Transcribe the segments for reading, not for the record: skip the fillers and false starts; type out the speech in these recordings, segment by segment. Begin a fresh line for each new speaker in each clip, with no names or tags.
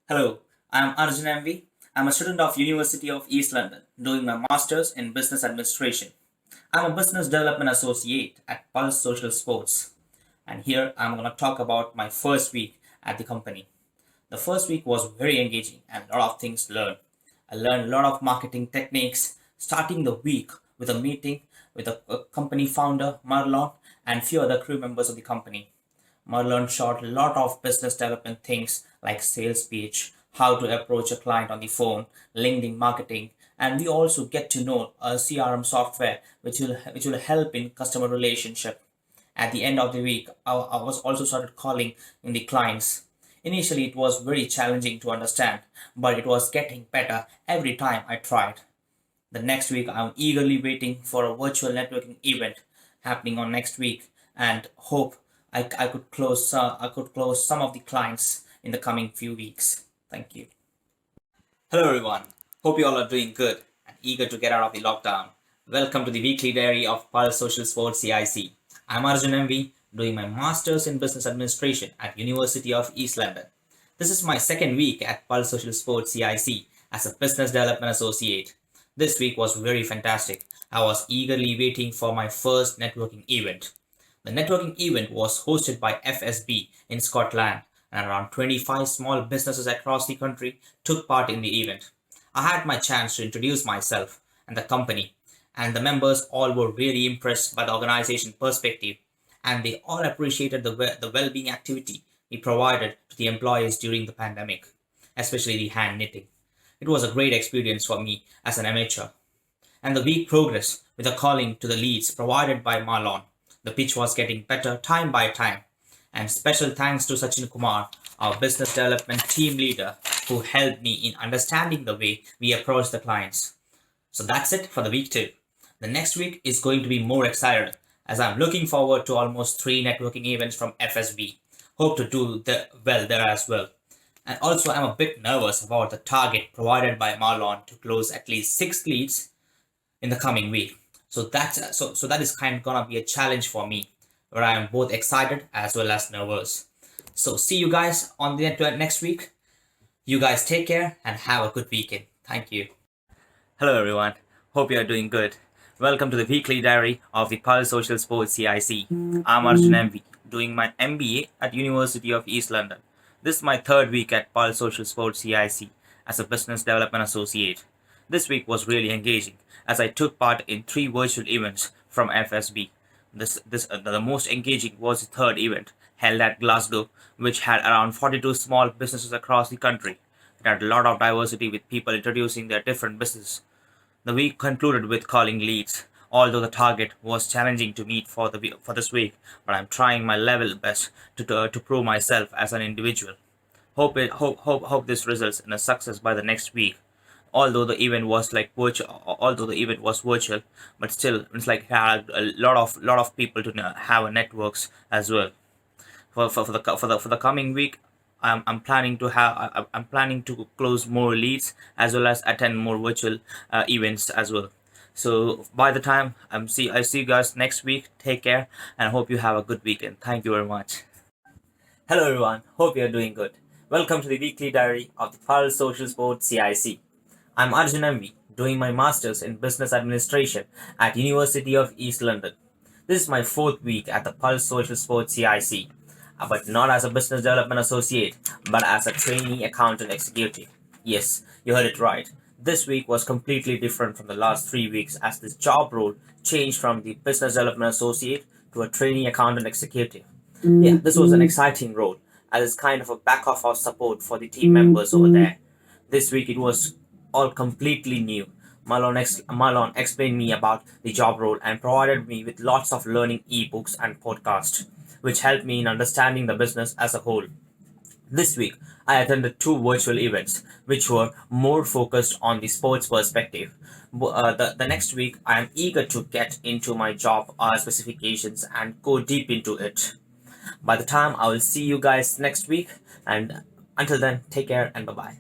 Hello, I'm Arjun MV. I'm a student of University of East London doing my masters in business administration. I'm a business development associate at Pulse Social Sports, and here I'm going to talk about my first week at the company. The first week was very engaging and a lot of things to learn. I learned a lot of marketing techniques, starting the week with a meeting with a company founder, Marlon, and few other crew members of the company. Marlon shot a lot of business development things like sales pitch, how to approach a client on the phone, LinkedIn marketing, and we also get to know a CRM software which will help in customer relationship. At the end of the week, I was also started calling in the clients. Initially, it was very challenging to understand, but it was getting better every time I tried. The next week, I'm eagerly waiting for a virtual networking event happening on next week, and hope I could close some of the clients in the coming few weeks. Thank you. Hello everyone. Hope you all are doing good and eager to get out of the lockdown. Welcome to the weekly diary of Pulse Social Sports CIC. I'm Arjun MV, doing my masters in business administration at University of East London. This is my second week at Pulse Social Sports CIC as a business development associate. This week was very fantastic. I was eagerly waiting for my first networking event. The networking event was hosted by FSB in Scotland, and around 25 small businesses across the country took part in the event. I had my chance to introduce myself and the company, and the members all were really impressed by the organization perspective, and they all appreciated the well-being activity we provided to the employees during the pandemic, especially the hand knitting. It was a great experience for me as an amateur. And the week progressed with a calling to the leads provided by Marlon. The pitch was getting better time by time. And special thanks to Sachin Kumar, our business development team leader, who helped me in understanding the way we approach the clients. So that's it for the week 2. The next week is going to be more excited as I'm looking forward to almost 3 networking events from FSB. Hope to do well there as well. And also I'm a bit nervous about the target provided by Marlon to close at least 6 leads in the coming week. So that is kind of gonna be a challenge for me, where I am both excited as well as nervous. So see you guys on the next week. You guys take care and have a good weekend. Thank you. Hello everyone. Hope you are doing good. Welcome to the weekly diary of the Pulse Social Sports CIC. I'm Arjun MV, doing my MBA at University of East London. This is my third week at Pulse Social Sports CIC as a business development associate. This week was really engaging as I took part in 3 virtual events from FSB. The most engaging was the third event held at Glasgow, which had around 42 small businesses across the country. It had a lot of diversity with people introducing their different businesses. The week concluded with calling leads, although the target was challenging to meet for this week, but I'm trying my level best to prove myself as an individual. Hope this results in a success by the next week. Although the event was virtual, but still it's like had a lot of people to have networks as well. For the coming week, I'm planning to close more leads as well as attend more virtual events as well. So by the time I see you guys next week, take care and hope you have a good weekend. Thank you very much. Hello everyone, hope you are doing good. Welcome to the weekly diary of the Pulse Social Sports CIC. I'm Arjun MV, doing my masters in business administration at University of East London. This is my 4th week at the Pulse Social Sports CIC, but not as a business development associate, but as a trainee accountant executive. Yes, you heard it right. This week was completely different from the last 3 weeks as this job role changed from the business development associate to a trainee accountant executive. Yeah, this was an exciting role as it's kind of a back of our support for the team members over there. This week it was all completely new. Marlon explained me about the job role and provided me with lots of learning ebooks and podcasts, which helped me in understanding the business as a whole. This week, I attended 2 virtual events, which were more focused on the sports perspective. The next week, I am eager to get into my job specifications and go deep into it. By the time I will see you guys next week, and until then, take care and bye bye.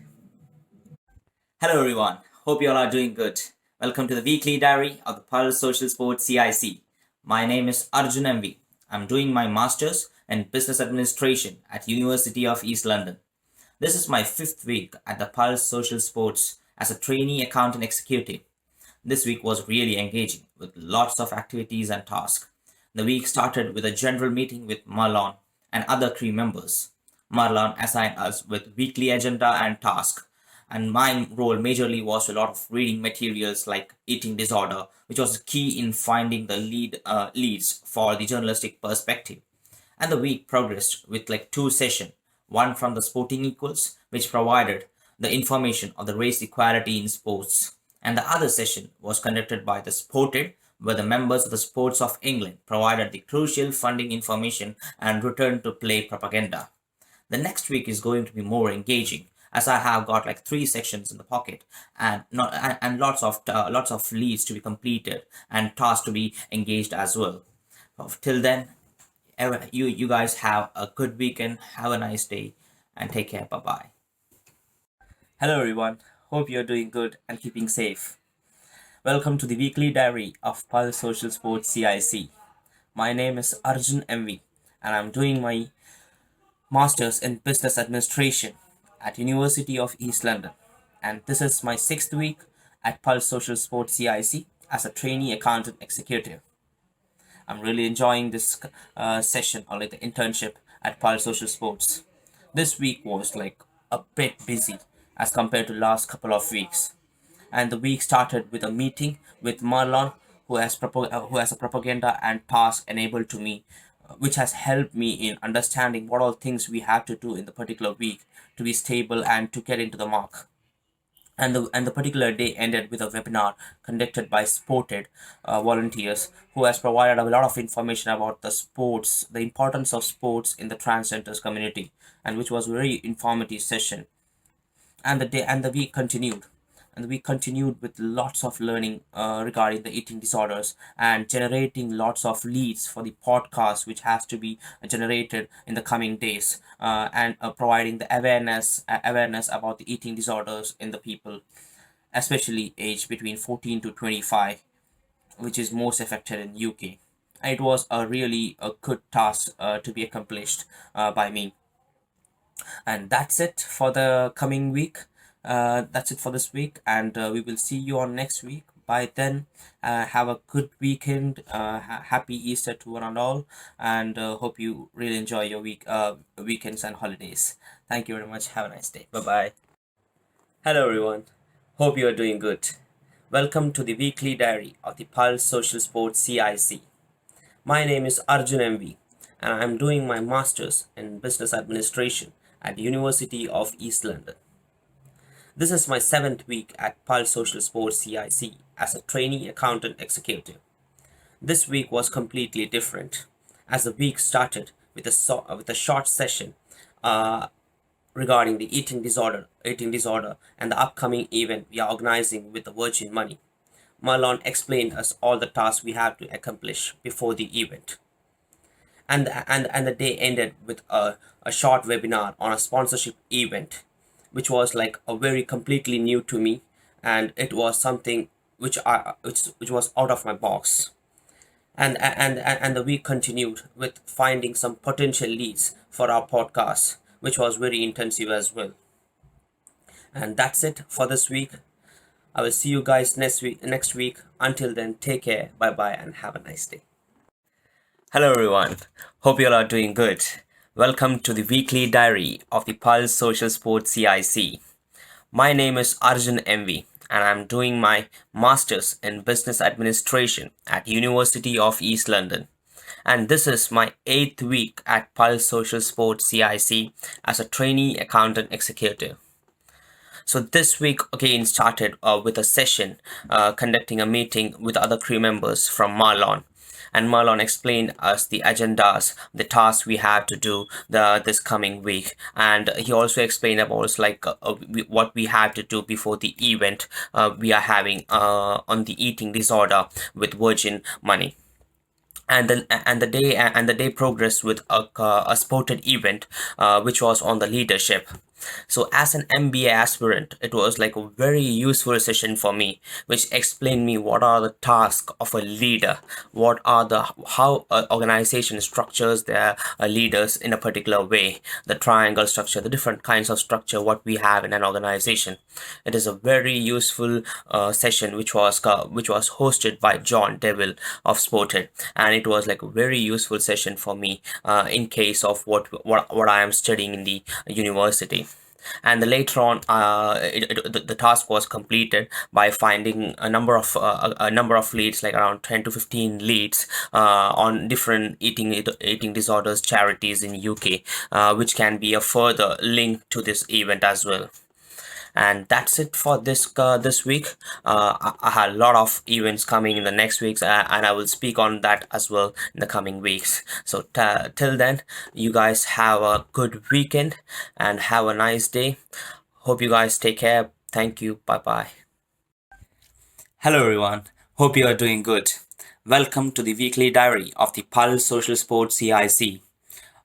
Hello everyone, hope you all are doing good. Welcome to the weekly diary of the Pulse Social Sports CIC. My name is Arjun MV. I'm doing my masters in business administration at University of East London. This is my fifth week at the Pulse Social Sports as a trainee accountant executive. This week was really engaging with lots of activities and tasks. The week started with a general meeting with Marlon and other crew members. Marlon assigned us with weekly agenda and task, and my role majorly was a lot of reading materials like eating disorder, which was key in finding the leads for the journalistic perspective. And the week progressed with like two sessions, one from the sporting equals, which provided the information of the race equality in sports, and the other session was conducted by the Sported, where the members of the Sports of England provided the crucial funding information and return to play propaganda. The next week is going to be more engaging as I have got like three sections in the pocket and not and lots of leads to be completed and tasks to be engaged as well. Till then, you guys have a good weekend. Have a nice day and take care. Bye bye. Hello everyone. Hope you're doing good and keeping safe. Welcome to the weekly diary of Pulse Social Sports CIC. My name is Arjun MV and I'm doing my Masters in Business Administration at University of East London. And this is my sixth week at Pulse Social Sports CIC as a trainee accountant executive. I'm really enjoying this session or like the internship at Pulse Social Sports. This week was like a bit busy as compared to last couple of weeks. And the week started with a meeting with Marlon, who has a propaganda and task enabled to me, which has helped me in understanding what all things we have to do in the particular week to be stable and to get into the mark. And the particular day ended with a webinar conducted by Sported volunteers who has provided a lot of information about the sports, the importance of sports in the transgenders community, and which was a very informative session. And the week continued. And we continued with lots of learning regarding the eating disorders and generating lots of leads for the podcast which has to be generated in the coming days, and providing the awareness about the eating disorders in the people, especially aged between 14 to 25, which is most affected in UK. It was a really a good task to be accomplished by me. And that's it for the coming week. That's it for this week, and we will see you on next week. By then, have a good weekend. Happy Easter to one and all, and hope you really enjoy your weekends and holidays. Thank you very much. Have a nice day. Bye bye. Hello everyone. Hope you are doing good. Welcome to the weekly diary of the Pulse Social Sports CIC. My name is Arjun MV, and I am doing my Masters in Business Administration at the University of East London. This is my seventh week at Pulse Social Sports CIC as a trainee accountant executive. This week was completely different, as the week started with a short session regarding the eating disorder, and the upcoming event we are organizing with the Virgin Money. Marlon explained us all the tasks we have to accomplish before the event. And the day ended with a short webinar on a sponsorship event, which was like a very completely new to me, and it was something which was out of my box. And the week continued with finding some potential leads for our podcast, which was very intensive as well. And that's it for this week. I will see you guys next week. Until then, take care, bye bye, and have a nice day. Hello everyone, hope you all are doing good. Welcome to the weekly diary of the Pulse Social Sports CIC. My name is Arjun MV and I'm doing my Masters in Business Administration at University of East London. And this is my 8th week at Pulse Social Sports CIC as a trainee accountant executive. So this week again started with a session conducting a meeting with other crew members from Marlon. And Marlon explained us the agendas, the tasks we have to do this coming week, and he also explained about what we have to do before the event we are having on the eating disorder with Virgin Money. And the day progressed with a sported event which was on the leadership.
So as an MBA aspirant, it was like a very useful session for me, which explained me what are the tasks of a leader, what are the how an organization structures their leaders in a particular way, the triangle structure, the different kinds of structure what we have in an organization. It is a very useful session which was hosted by John Deville of Sported, and it was like a very useful session for me in case of what I am studying in the university. And later on, the task was completed by finding a number of leads, like around 10 to 15 leads on different eating disorders charities in UK, which can be a further link to this event as well. And that's it for this week. I had a lot of events coming in the next weeks, and I will speak on that as well in the coming weeks. So till then, you guys have a good weekend and have a nice day. Hope you guys take care. Thank you. Bye bye.
Hello everyone, hope you are doing good. Welcome to the weekly diary of the Pulse Social Sports CIC.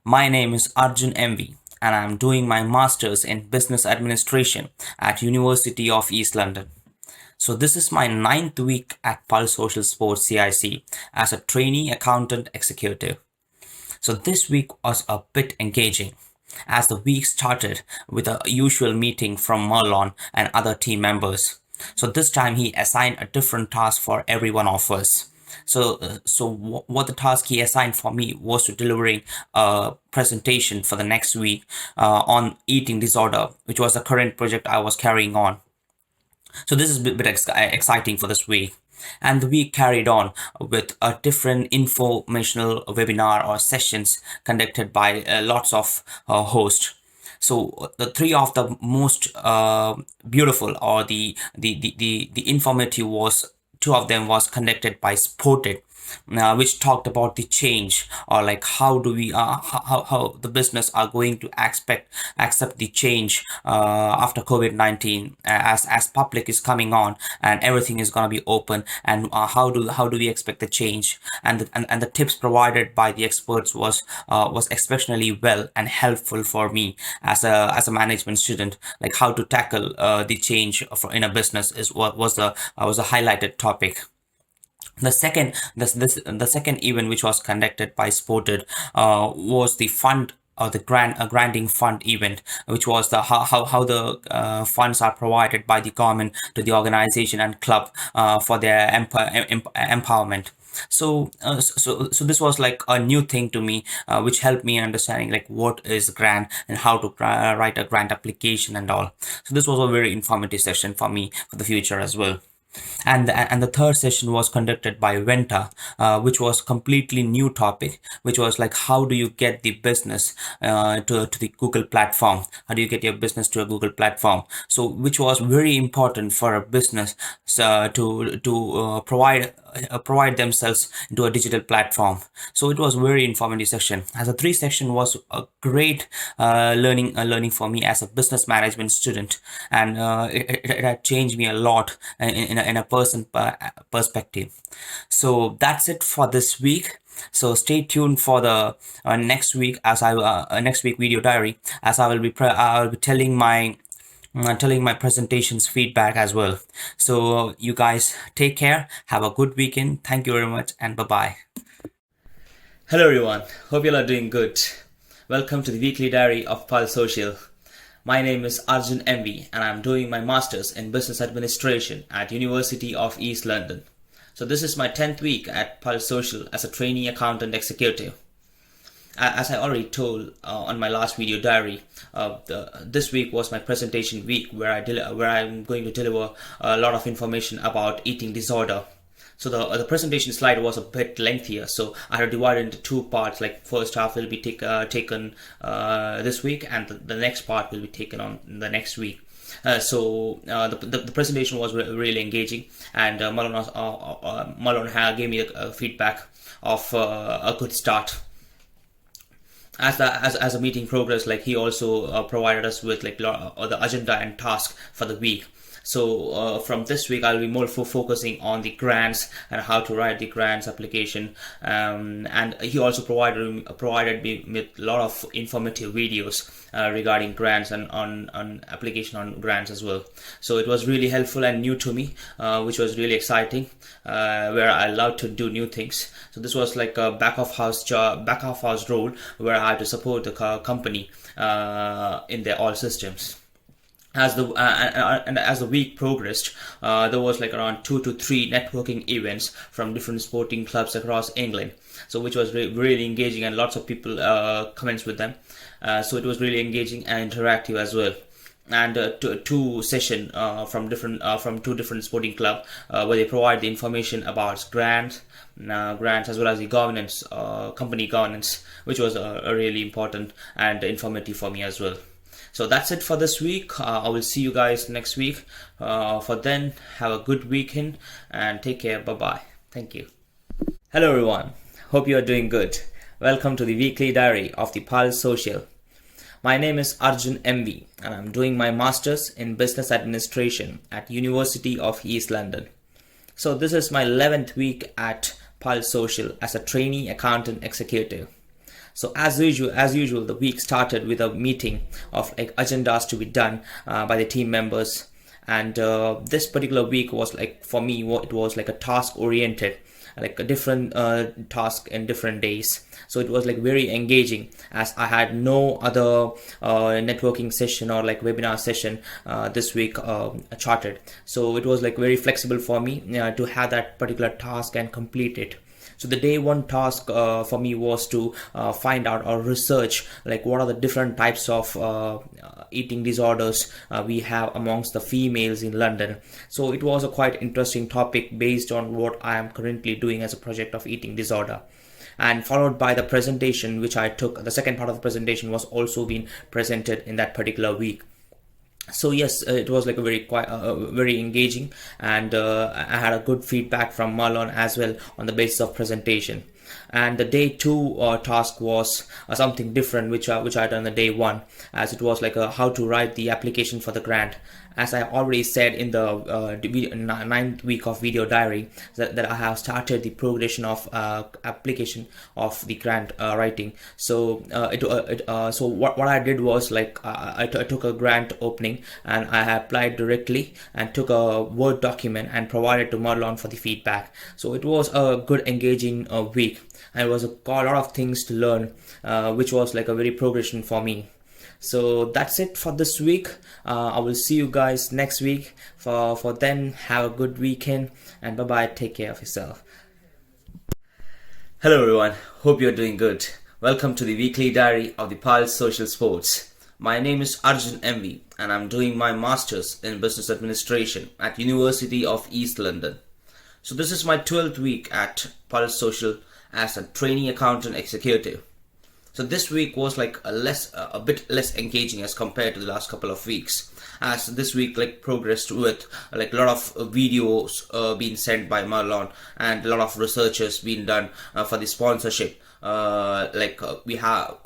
My name is Arjun MV and I am doing my masters in business administration at University of East London. So this is my 9th week at Pulse Social Sports CIC as a trainee accountant executive. So this week was a bit engaging as the week started with a usual meeting from Marlon and other team members. So this time he assigned a different task for every one of us. What the task he assigned for me was to delivering a presentation for the next week on eating disorder, which was the current project I was carrying on. So this is a bit exciting for this week. And the week carried on with a different informational webinar or sessions conducted by lots of hosts. So the three of the most beautiful or the informative was two of them was conducted by Sported, which talked about the change or like how do we how the business are going to accept the change after COVID-19 as public is coming on and everything is going to be open, and how do we expect the change, and the tips provided by the experts was exceptionally well and helpful for me as a management student, like how to tackle the change in a business is what was a highlighted topic. The second event, which was conducted by Sported, was the fund or the granting fund event, which was the how the funds are provided by the government to the organization and club for their empowerment. So this was like a new thing to me, which helped me understanding like what is grant and how to write a grant application and all. So this was a very informative session for me for the future as well. And the third session was conducted by Venta, which was completely new topic, which was like how do you get the business to the Google platform, how do you get your business to a Google platform, so which was very important for a business to provide themselves into a digital platform. So it was very informative session. As a three section was a great learning for me as a business management student, and it had changed me a lot in a person perspective. So that's it for this week. So stay tuned for the next week as next week video diary, as I will be telling my presentations feedback as well. So you guys take care, have a good weekend. Thank you very much, and bye bye. Hello everyone, hope you all are doing good. Welcome to the weekly diary of Pulse Social. My name is Arjun MV and I'm doing my masters in business administration at University of East London. So this is my 10th week at Pulse Social as a trainee accountant executive. As I already told on my last video diary, this week was my presentation week where I'm going to deliver a lot of information about eating disorder. So the presentation slide was a bit lengthier, so I have divided into two parts. Like first half will be taken this week, and the next part will be taken on the next week. The presentation was really engaging, and Malon gave me a feedback of a good start. As the meeting progressed, like he also provided us with like the agenda and task for the week. From this week, I'll be more focusing on the grants and how to write the grants application. And he also provided me with a lot of informative videos regarding grants and on application on grants as well. So it was really helpful and new to me, which was really exciting, where I love to do new things. So this was like a back of house role where I had to support the company in their all systems. As the week progressed, there was like around 2 to 3 networking events from different sporting clubs across England. So which was really engaging, and lots of people comments with them. So it was really engaging and interactive as well. And two session from two different sporting club where they provide the information about grants as well as the governance, company governance, which was really important and informative for me as well. So that's it for this week. I will see you guys next week. For then, have a good weekend and take care. Bye bye. Thank you. Hello everyone. Hope you are doing good. Welcome to the weekly diary of the Pulse Social. My name is Arjun MV and I'm doing my Masters in Business Administration at University of East London. So this is my 11th week at Pulse Social as a trainee accountant executive. So as usual, the week started with a meeting of like agendas to be done by the team members. And this particular week was like, for me, it was like a task oriented, like a different task in different days. So it was like very engaging, as I had no other networking session or like webinar session this week charted. So it was like very flexible for me to have that particular task and complete it. So the day one task for me was to find out or research like what are the different types of eating disorders we have amongst the females in London. So it was a quite interesting topic based on what I am currently doing as a project of eating disorder. And followed by the presentation which I took. The second part of the presentation was also being presented in that particular week. So yes, it was like a very engaging, and I had a good feedback from Marlon as well on the basis of presentation. And the day two task was something different, which I done the day one, as it was like how to write the application for the grant. As I already said in the 9th week of video diary, that I have started the progression of application of the grant writing. So so what I did was like I took a grant opening and I applied directly and took a Word document and provided to Marlon for the feedback. So it was a good engaging week, and it was a lot of things to learn, which was like a very progression for me. So that's it for this week. I will see you guys next week. For then, have a good weekend and bye bye. Take care of yourself. Hello everyone. Hope you're doing good. Welcome to the weekly diary of the Pulse Social Sports. My name is Arjun MV and I'm doing my Masters in Business Administration at University of East London. So this is my 12th week at Pulse Social as a trainee accountant executive. So this week was like a bit less engaging as compared to the last couple of weeks, as this week like progressed with like a lot of videos being sent by Marlon and a lot of researchers being done for the sponsorship. We are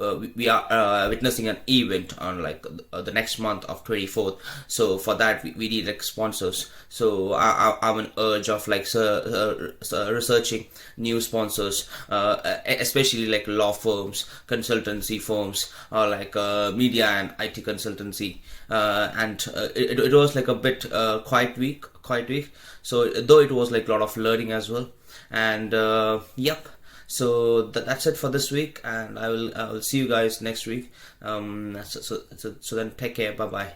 witnessing an event on like the next month of 24th. So for that we need like sponsors. So I'm an urge of like researching new sponsors, especially like law firms, consultancy firms, or like media and IT consultancy. And it was like a bit quiet week. So though it was like a lot of learning as well. And yep. So that's it for this week, and I will see you guys next week. So then take care. Bye bye.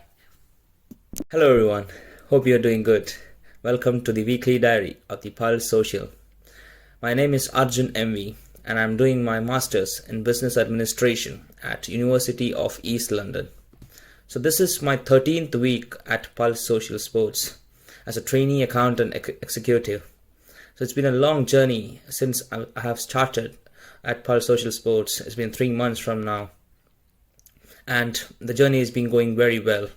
Hello everyone. Hope you're doing good. Welcome to the weekly diary of the Pulse Social. My name is Arjun MV and I'm doing my Masters in Business Administration at University of East London. So this is my 13th week at Pulse Social Sports as a trainee accountant executive. So it's been a long journey since I have started at Pulse Social Sports. It's been 3 months from now. And the journey has been going very well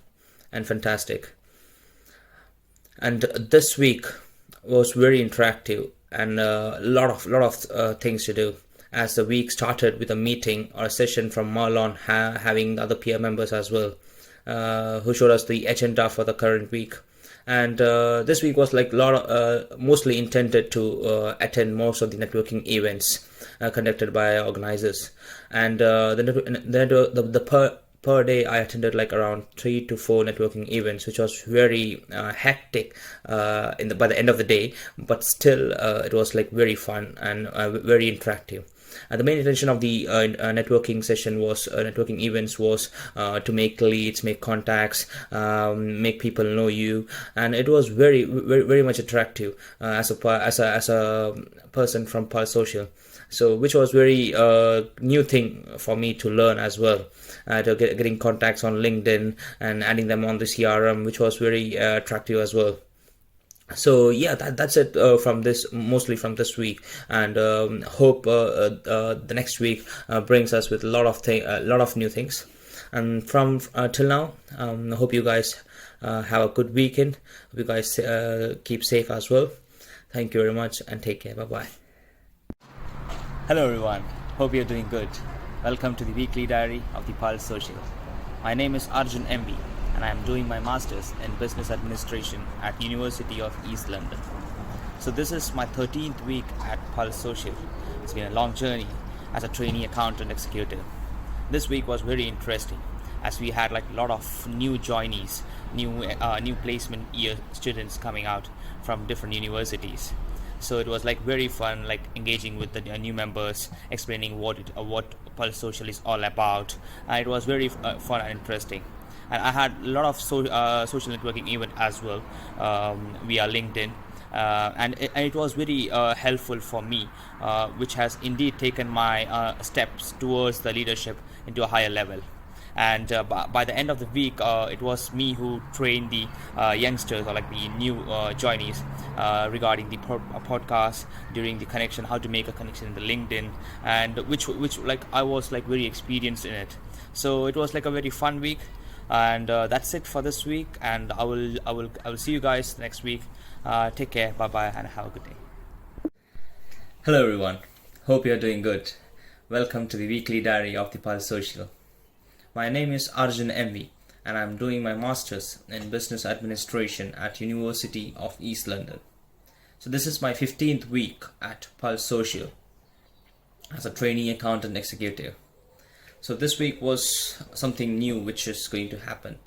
and fantastic. And this week was very interactive and a lot of things to do. As the week started with a meeting or a session from Marlon having the other peer members as well, who showed us the agenda for the current week. And this week was like a lot of, mostly intended to attend most of the networking events conducted by organizers. And the per day I attended like around 3 to 4 networking events, which was very hectic by the end of the day, but still it was like very fun and very interactive. The main intention of the networking session was networking events was to make leads, make contacts, make people know you, and it was very much attractive as a person from Pulse Social. So, which was very new thing for me to learn as well. Getting contacts on LinkedIn and adding them on the CRM, which was very attractive as well. So yeah, that's it from this, mostly from this week, and hope the next week brings us with a lot of new things. And from till now, I hope you guys have a good weekend. Hope you guys keep safe as well. Thank you very much and take care. Bye bye. Hello everyone, hope you're doing good. Welcome to the weekly diary of the Pulse Social. My name is Arjun MB and I am doing my Masters in Business Administration at University of East London. So this is my 13th week at Pulse Social. It's been a long journey as a trainee accountant executive. This week was very interesting as we had like a lot of new joinees, new placement year students coming out from different universities. So it was like very fun, like engaging with the new members, explaining what Pulse Social is all about. It was very fun and interesting. And I had a lot of social networking event as well via LinkedIn. And it was very helpful for me, which has indeed taken my steps towards the leadership into a higher level. And by the end of the week, it was me who trained the youngsters, or like the new joinees, regarding the podcast, during the connection, how to make a connection in the LinkedIn, and which like I was like very experienced in it. So it was like a very fun week, and that's it for this week. And I will see you guys next week. Take care, bye bye, and have a good day. Hello everyone, hope you are doing good. Welcome to the weekly diary of the Pulse Social. My name is Arjun MV and I am doing my Masters in Business Administration at University of East London. So this is my 15th week at Pulse Social as a trainee accountant executive. So this week was something new which is going to happen,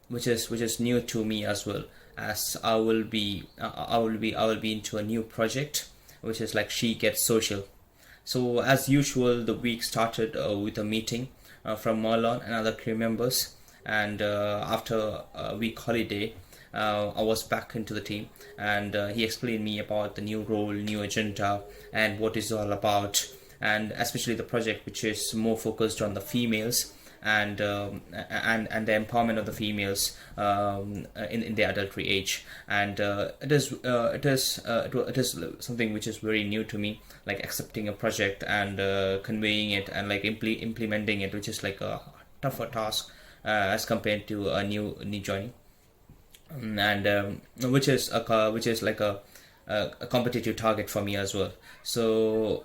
which is new to me as well, as I will be into a new project which is like She Gets Social. So as usual, the week started with a meeting from Marlon and other crew members, and after a week holiday, I was back into the team, and he explained me about the new role, new agenda, and what it's all about, and especially the project which is more focused on the females and the empowerment of the females in the adultery age. And it is something which is very new to me, like accepting a project and conveying it and like implementing it, which is like a tougher task as compared to a new joining, and which is like a competitive target for me as well. So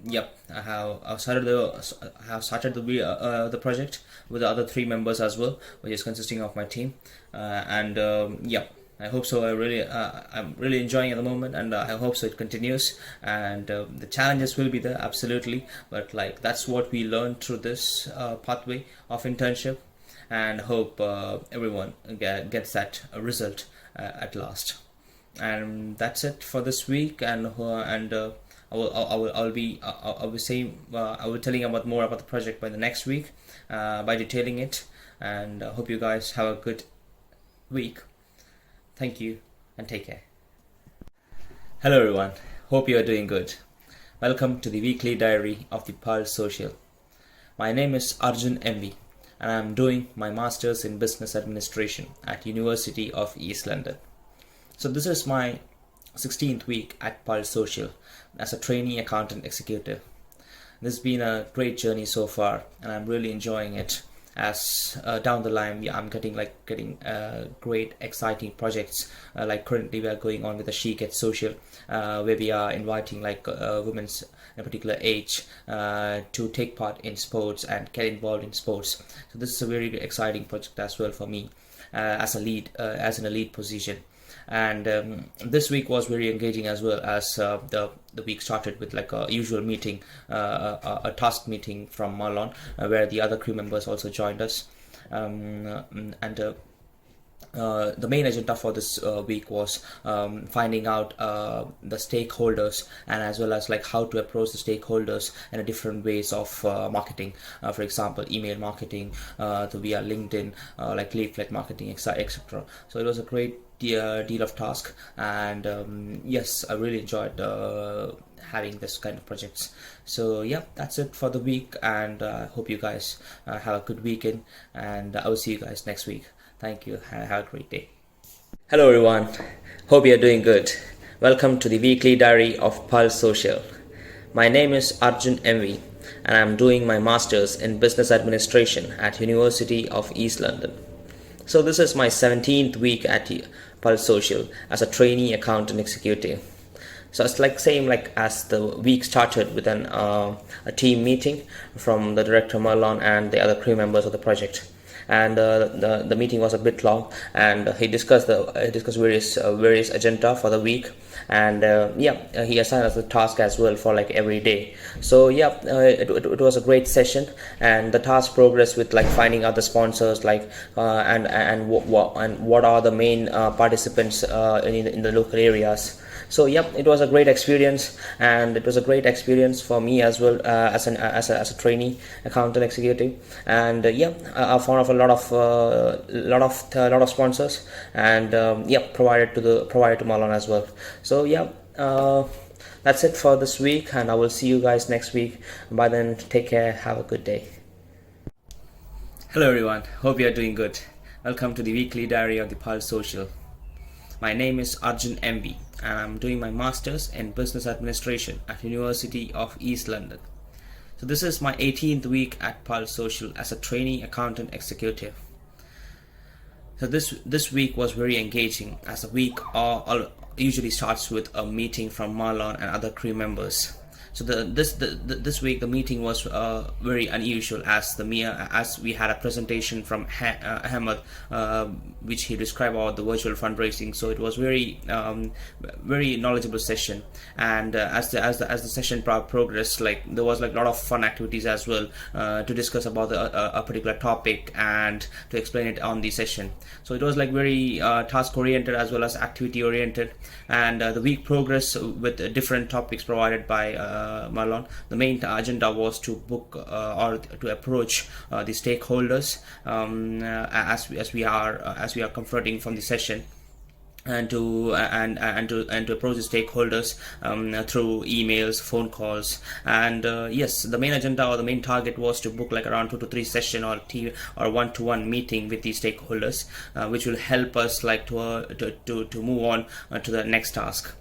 yep, I have started the project with the other 3 members as well, which is consisting of my team, and yep, I hope so. I'm really enjoying at the moment, and I hope so it continues. And the challenges will be there, absolutely, but like that's what we learned through this pathway of internship, and hope everyone gets that result at last. And that's it for this week. And I'll be telling about more about the project by the next week, by detailing it. And hope you guys have a good week. Thank you and take care. Hello everyone, hope you are doing good. Welcome to the weekly diary of the Pulse Social. My name is Arjun MV and I am doing my Masters in Business Administration at University of East London. So this is my 16th week at Pulse Social as a trainee accountant executive. This has been a great journey so far, and I'm really enjoying it. As down the line, I'm getting great, exciting projects. Like currently, we are going on with the She Gets Social, where we are inviting like women's in a particular age to take part in sports and get involved in sports. So this is a very exciting project as well for me. as in a lead position. And this week was very engaging as well, as the week started with like a usual meeting, a task meeting from Marlon, where the other crew members also joined us. And The main agenda for this week was finding out the stakeholders, and as well as like how to approach the stakeholders in a different ways of marketing. For example, email marketing, via LinkedIn, like leaflet marketing, etc. So it was a great deal of task, and yes, I really enjoyed having this kind of projects. So yeah, that's it for the week, and I hope you guys have a good weekend, and I will see you guys next week. Thank you. Have a great day. Hello everyone. Hope you are doing good. Welcome to the weekly diary of Pulse Social. My name is Arjun MV, and I'm doing my masters in business administration at University of East London. So this is my 17th week at Pulse Social as a trainee accountant executive. So it's like same like as the week started with a team meeting from the director Marlon and the other crew members of the project. And the meeting was a bit long, and he discussed various agenda for the week, and he assigned us a task as well for like every day. So it was a great session, and the task progressed with like finding out the sponsors, like and what are the main participants in the local areas. So it was a great experience, and it was a great experience for me as well, as a trainee accountant executive. And I found off a lot of sponsors, and provided to Marlon as well. So that's it for this week, and I will see you guys next week. By then, take care, have a good day. Hello everyone, hope you are doing good. Welcome to the weekly diary of the Pulse Social. My name is Arjun MV, and I'm doing my masters in business administration at University of East London. So this is my 18th week at Pulse Social as a trainee accountant executive. So this week was very engaging, as a week usually starts with a meeting from Marlon and other crew members. So this week the meeting was very unusual, as we had a presentation from Ahmed, which he described about the virtual fundraising. So it was very knowledgeable session, and as the session progressed, like there was like a lot of fun activities as well to discuss about a particular topic and to explain it on the session. So it was like very task oriented as well as activity oriented, and the week progressed with different topics provided by Marlon. The main agenda was to book or to approach the stakeholders as we are confronting from the session, and to approach the stakeholders through emails, phone calls, and yes, the main agenda or the main target was to book like around 2 to 3 session or one-to-one meeting with the stakeholders, which will help us like to move on to the next task.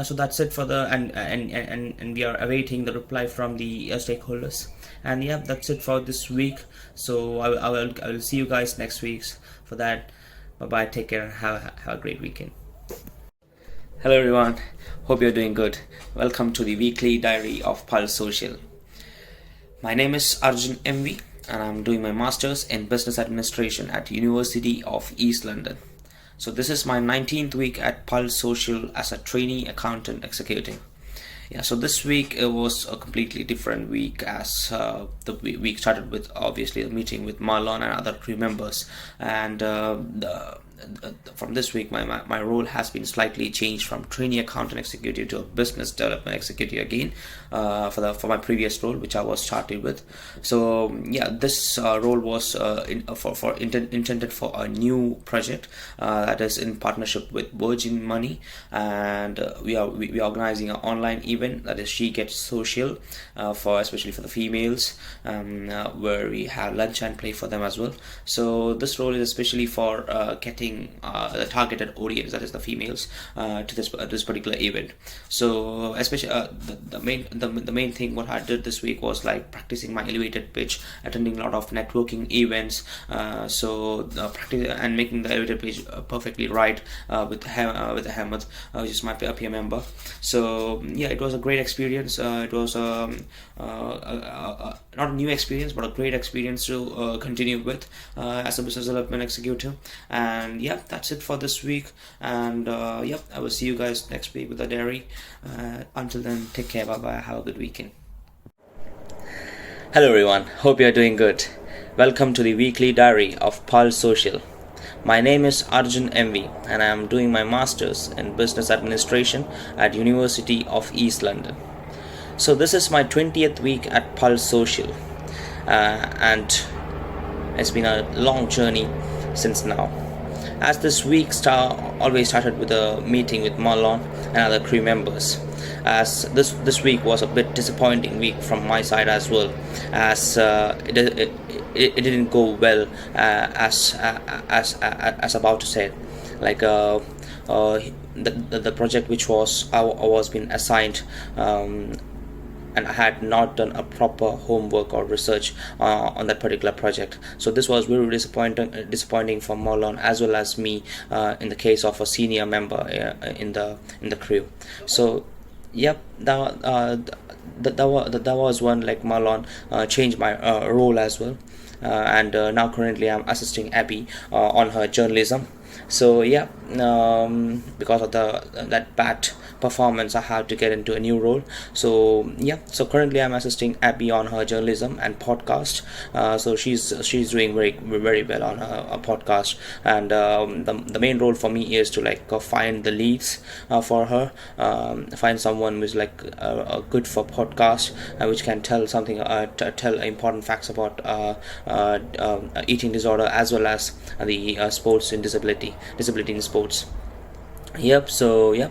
So that's it for the and we are awaiting the reply from the stakeholders, and that's it for this week. So I will see you guys next week for that. Bye bye, take care, and have a great weekend. Hello everyone, hope you're doing good. Welcome to the weekly diary of Pulse Social. My name is Arjun MV, and I'm doing my masters in business administration at University of East London. So this is my 19th week at Pulse Social as a trainee accountant executive. So this week it was a completely different week, as the week started with obviously a meeting with Marlon and other crew members, and from this week my role has been slightly changed from trainee accountant executive to a business development executive again, for my previous role, which I was started with. So this role was intended for a new project that is in partnership with Virgin Money, and we are organizing an online event that is She Gets Social, especially for the females, where we have lunch and play for them as well. So this role is especially for getting the targeted audience, that is the females, to this particular event. So especially the main thing what I did this week was like practicing my elevated pitch, attending a lot of networking events, practice and making the elevated pitch perfectly right with Ahmed, which is my peer member. So it was a great experience. It was a
not a new experience, but a great experience to continue with as a business development executive. And yeah, that's it for this week. And yeah, I will see you guys next week with the dairy. Until then, take care. Bye bye. Have a good weekend. Hello everyone, hope you are doing good. Welcome to the weekly diary of Pulse Social. My name is Arjun MV and I am doing my masters in business administration at University of East London. So this is my 20th week at Pulse Social, and it's been a long journey since now. As this week always started with a meeting with Marlon and other crew members, as this week was a bit disappointing week from my side as well, as it didn't go well, as about to say, like the project which I was being assigned, and I had not done a proper homework or research on that particular project. So this was very disappointing for Marlon as well as me, in the case of a senior member in the crew. So yep, that was one, like Marlon changed my role as well, and now currently I'm assisting Abby on her journalism. So yeah, because of that bad performance, I had to get into a new role. So yeah, so currently I'm assisting Abby on her journalism and podcast. So she's doing very well on her podcast, and the main role for me is to find the leads for her, find someone who's good for podcast, which can tell something, tell important facts about eating disorder as well as the sports in disability in sports. Yep, so yeah,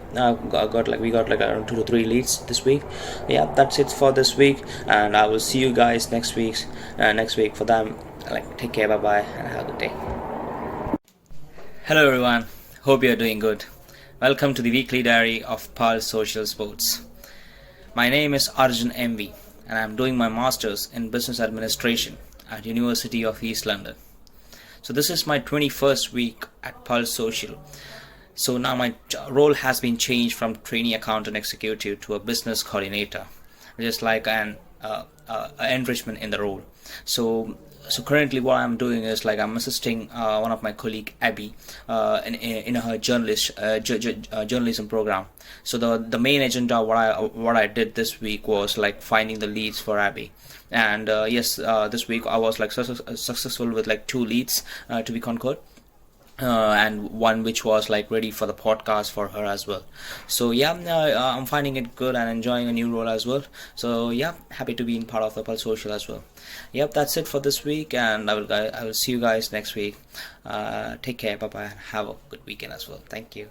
we got around 2 to 3 leads this week. Yeah, that's it for this week, and I will see you guys next week for them. Take care, bye bye, and have a good day. Hello everyone, hope you are doing good. Welcome to the weekly diary of Pulse Social Sports. My name is Arjun MV and I am doing my masters in business administration at University of East London. So this is my 21st week at Pulse Social. So now my role has been changed from trainee accountant executive to a business coordinator, just like an enrichment in the role. So currently what I'm doing is I'm assisting one of my colleague Abby in her journalism program. So the main agenda what I did this week was finding the leads for Abby. And yes, this week I was successful with 2 leads to be conquered, and one which was ready for the podcast for her as well. So yeah, I'm finding it good and enjoying a new role as well. So yeah, happy to be in part of the Pulse Social as well. Yep, that's it for this week, and I will see you guys next week. Take care, bye bye, and have a good weekend as well. Thank you.